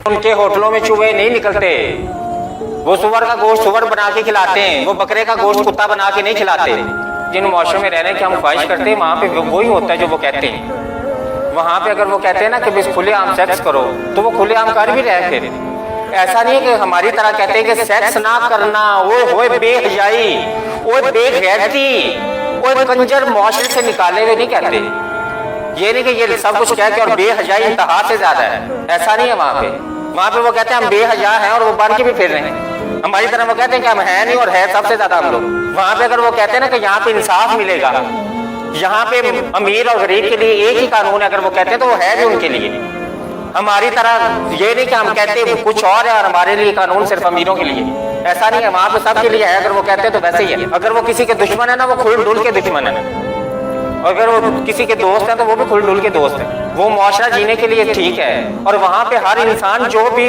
उनके होटलों में चूहे नहीं निकलते, वो सुअर का गोश्त सुअर बना के खिलाते हैं, वो बकरे का गोश्त कुत्ता बना के नहीं खिलाते। जिन मुआशरे में रहने की हम ख्वाहिश करते हैं वहाँ पे वही होता है जो वो कहते हैं। वहाँ पे अगर वो कहते हैं ना कि बस खुलेआम सेक्स करो तो वो खुलेआम कर भी रहे। फिर ऐसा नहीं है कि हमारी तरह कहते हैं कि सेक्स ना करना, ओए बेहयाई, ओए बेगैरती, ओए कंजर मुआशरे से निकाले हुए नहीं कहते। ये नहीं कि ये सब कुछ कह के और बेहयाई इंतहा से ज्यादा है, ऐसा नहीं है। वहाँ पे वो कहते हैं हम बेहया हैं और वो बन के भी फिर रहे हैं। हमारी तरह वो कहते हैं कि हम हैं नहीं और है सबसे ज्यादा हम लोग। वहाँ पे अगर वो कहते हैं ना कि यहाँ पे इंसाफ मिलेगा, यहाँ पे अमीर और गरीब के लिए एक ही कानून है, अगर वो कहते हैं तो वो है भी उनके लिए। हमारी तरह ये नहीं कि हम कहते हैं कुछ और है और हमारे लिए कानून सिर्फ अमीरों के लिए, ऐसा नहीं है। वहाँ पे सबके लिए है, अगर वो कहते हैं तो वैसे ही है। अगर वो किसी के दुश्मन है ना, वो खुल डुल के दुश्मन है, अगर वो किसी के दोस्त हैं तो वो भी खुल डुल के दोस्त हैं। वो मुआशरा जीने के लिए ठीक है। और वहाँ पे हर इंसान जो भी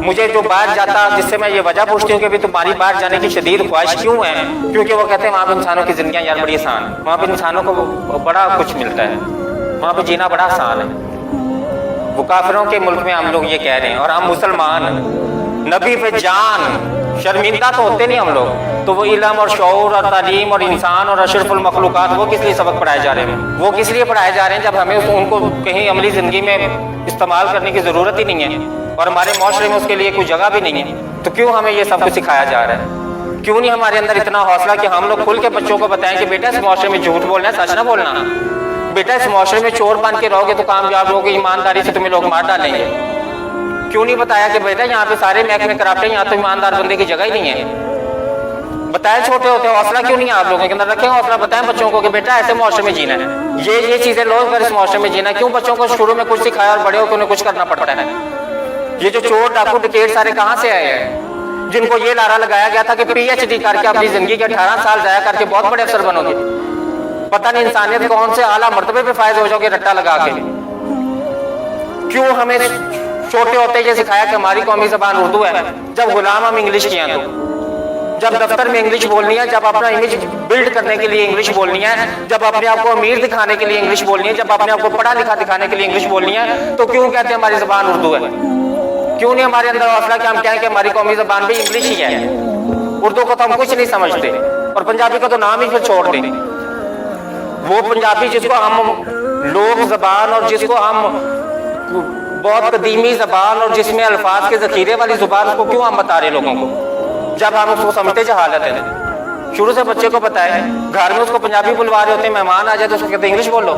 मुझे जो बाहर जाता, जिससे मैं ये वजह पूछती हूँ कि तुम्हारी बाहर जाने की शदीद ख्वाहिश क्यों है, क्योंकि वो कहते हैं वहाँ पे इंसानों की जिंदगियाँ यार बड़ी आसान, वहाँ पे इंसानों को बड़ा कुछ मिलता है, वहाँ पे जीना बड़ा आसान है। वो काफिरों के मुल्क में हम लोग ये कह रहे हैं और हम मुसलमान नबी पे जान शर्मिंदा तो होते नहीं हम लोग। तो वो इल्म और शऊर और तालीम और इंसान और अशरफुल मखलूकात वो किस लिए सबक पढ़ाए जा रहे हैं? वो किस लिए पढ़ाए जा रहे हैं जब हमें उनको कहीं अमली ज़िंदगी में इस्तेमाल करने की ज़रूरत ही नहीं है और हमारे माशरे में उसके लिए कोई जगह भी नहीं है। तो क्यों हमें ये सब कुछ सिखाया जा रहा है? क्यों नहीं हमारे अंदर इतना हौसला कि हम लोग खुल के बच्चों को बताएं कि बेटा इस माशरे में झूठ बोलना है, सच ना बोलना। बेटा इस माशरे में चोर बन के रहोगे तो कामयाब होगे, ईमानदारी से तुम्हें लोग मार डालेंगे। क्यों नहीं बताया कि बेटा यहाँ पे सारे महकमे कराप्ट हैं, यहाँ तो ईमानदार बंदे की जगह ही नहीं है? बताए छोटे होते हौसला क्यों नहीं है आप लोगों के अंदर? रखें हौसला, बताएं बच्चों को कि बेटा ऐसे मुआशरे में जीना है, ये चीजें लो कर इस मुआशरे में जीना। क्यों बच्चों को शुरू में कुछ सिखाया और बड़े होकर उन्हें कुछ करना पड़ता है? ये जो चोर डाकू डकैत सारे कहाँ से आए हैं, जिनको ये नारा लगाया गया था कि PhD करके अपनी जिंदगी के 18 साल जाया करके बहुत बड़े अफसर बनोगे, पता नहीं इंसानियत कौन से आला मर्तबे पे फायद हो जाओगे रट्टा लगा के। क्यों हमें छोटे होते ये सिखाया कि हमारी कौमी जबान उर्दू है, जब गुलाम हम इंग्लिश किया तो, जब दफ्तर में इंग्लिश बोलनी है, जब अपना इमेज बिल्ड करने के लिए इंग्लिश बोलनी है, जब अपने आप को अमीर दिखाने के लिए इंग्लिश बोलनी है, जब अपने आप को पढ़ा लिखा दिखाने के लिए इंग्लिश बोलनी है, तो क्यों कहते हैं हमारी जबान उर्दू है? क्यों नहीं हमारे अंदर हौसला कि हम कहें कि हमारी कौमी जबान भी इंग्लिश ही है, उर्दू को तो हम कुछ नहीं समझते और पंजाबी का तो नाम ही फिर छोड़ दें। वो पंजाबी जिसको हम लोग जबान और जिसको हम बहुत कदीमी जबान और जिसमें अल्फाज के जखीरे वाली जुबान को क्यों हम बता रहे लोगों को, जब हम उसको समझते जहालत है। शुरू से बच्चे को बताए, घर में उसको पंजाबी बुलवा रहे होते हैं, मेहमान आ जाए तो उसको कहते हैं इंग्लिश बोलो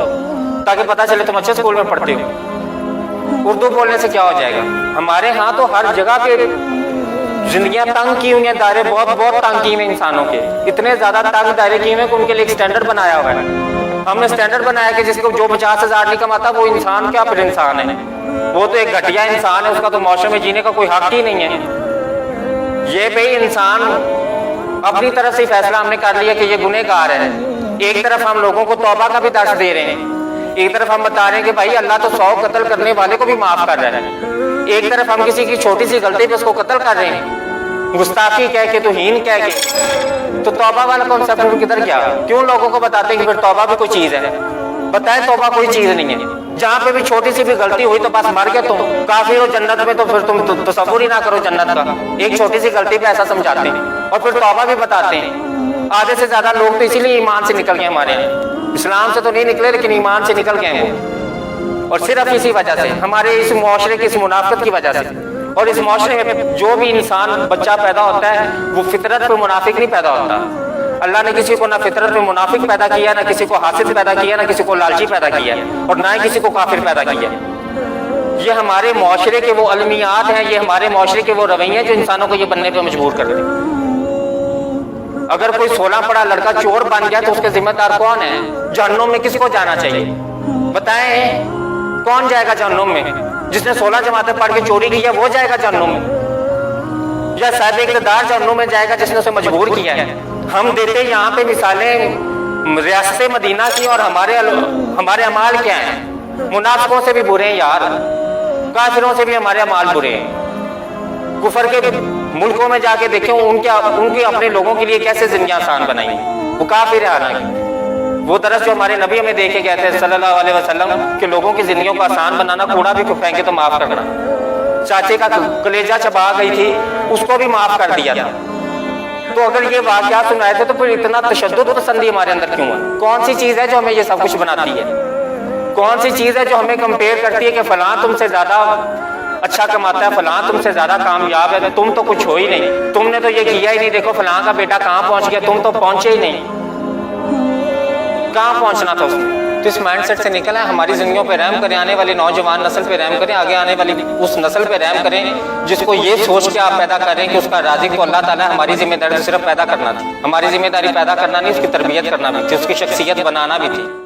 ताकि पता चले तुम अच्छे स्कूल में पढ़ते हो। उर्दू बोलने से क्या हो जाएगा? हमारे यहाँ तो हर जगह पे जिंदगियां तंग की हुई हैं, दायरे बहुत बहुत तंग किए हुए इंसानों के, इतने ज्यादा तंग दायरे किए हुए कि उनके लिए एक स्टैंडर्ड बनाया हुआ है। हमने स्टैंडर्ड बनाया कि जिसको जो 50,000 नहीं कमाता वो इंसान क्या फिर इंसान है? वो तो एक घटिया इंसान है, उसका तो मौसम में जीने का कोई हक ही नहीं है। ये भाई इंसान अपनी तरफ से फैसला हमने कर लिया कि ये गुनहगार है। एक तरफ हम लोगों को तौबा का भी दर्श दे रहे हैं, एक तरफ हम बता रहे हैं कि भाई अल्लाह तो 100 कत्ल करने वाले को भी माफ कर रहा है। एक तरफ हम किसी की छोटी सी गलती पे उसको कत्ल कर रहे हैं, गुस्ताखी कह के, तौहीन कह के। तो तौबा वाला कॉन्सेप्ट किधर गया? क्यों लोगों को बताते हैं कि फिर तौबा भी कोई चीज है? बताए तौबा कोई चीज नहीं है। जहाँ पे भी छोटी सी भी गलती हुई तो बस मर गए तुम, काफिर हो जन्नत में, तो फिर तुम तसव्वुर ही ना करो जन्नत का। एक छोटी सी गलती पे ऐसा समझाते हैं और फिर तौबा भी बताते हैं। आधे से ज्यादा लोग तो इसीलिए ईमान से निकल गए हमारे, इस्लाम से तो नहीं निकले लेकिन ईमान से निकल गए वो, और सिर्फ इसी वजह से, हमारे इस मुआशरे की इस मुनाफिकत की वजह से। और इस मुआशरे में जो भी इंसान बच्चा पैदा होता है वो फितरत पे मुनाफिक नहीं पैदा होता। अल्लाह ने किसी को ना फितरत में मुनाफिक पैदा किया, ना किसी को हासिद पैदा किया, ना किसी को लालची पैदा किया, और ना ही किसी को काफिर पैदा किया। ये हमारे मुआशरे के वो अलमियात हैं, ये हमारे मुआशरे के वो रवैये जो इंसानों को ये बनने पे मजबूर कर रहे हैं। अगर कोई 16 पढ़ा लड़का चोर बन गया तो उसके जिम्मेदार कौन है? जहन्नुम में किसी को जाना चाहिए? बताएं कौन जाएगा जहन्नुम में? जिसने 16 जमातें पढ़ के चोरी की है वो जाएगा जहन्नुम में, या साहिब इक़्तिदार जहन्नुम में जाएगा जिसने उसे मजबूर किया है? हम देते यहाँ पे मिसालें रियासत मदीना की, और हमारे अमाल क्या हैं? मुनाफिकों से भी बुरे हैं यार, काफिरों से भी हमारे अमाल बुरे हैं। कुफर के मुल्कों में जाके देखें उनकी अपने लोगों के लिए कैसे जिंदगी आसान बनाई, वो काफिर है। हालांकि वो दरस जो हमारे नबी हमें देखे गए थे सल्लल्लाहु अलैहि वसल्लम कि लोगों की जिंदगियों को आसान बनाना, कूड़ा भी फेंके तो माफ करना, चाचे का कलेजा चबा गई थी, उसको भी माफ कर दिया था। तो अगर ये वाकया सुनाए थे तो फिर इतना तशद्दुद पसंदी हमारे अंदर क्यों है? कौन सी चीज़ है जो हमें ये सब कुछ बनाती है? कौन सी चीज़ है जो हमें कंपेयर करती है कि फलां तुमसे ज़्यादा अच्छा कमाता है, फलां तुमसे ज़्यादा कामयाब है, तुम तो कुछ हो ही नहीं, तुमने तो ये किया ही नहीं, देखो फलां का बेटा कहाँ पहुँच गया, तुम तो पहुँचे ही नहीं। कहाँ पहुँचना था उसने? तो इस माइंडसेट से निकला है। हमारी जिंदगियों पे रहम करें, आने वाली नौजवान नस्ल पे रहम करें, आगे आने वाली उस नस्ल पे रहम करें जिसको ये सोच के आप पैदा करें कि उसका राज़िक तो अल्लाह ताला है। हमारी जिम्मेदारी सिर्फ पैदा करना थी, हमारी जिम्मेदारी पैदा करना नहीं, उसकी तरबियत करना भी थी, उसकी शख्सियत बनाना भी थी।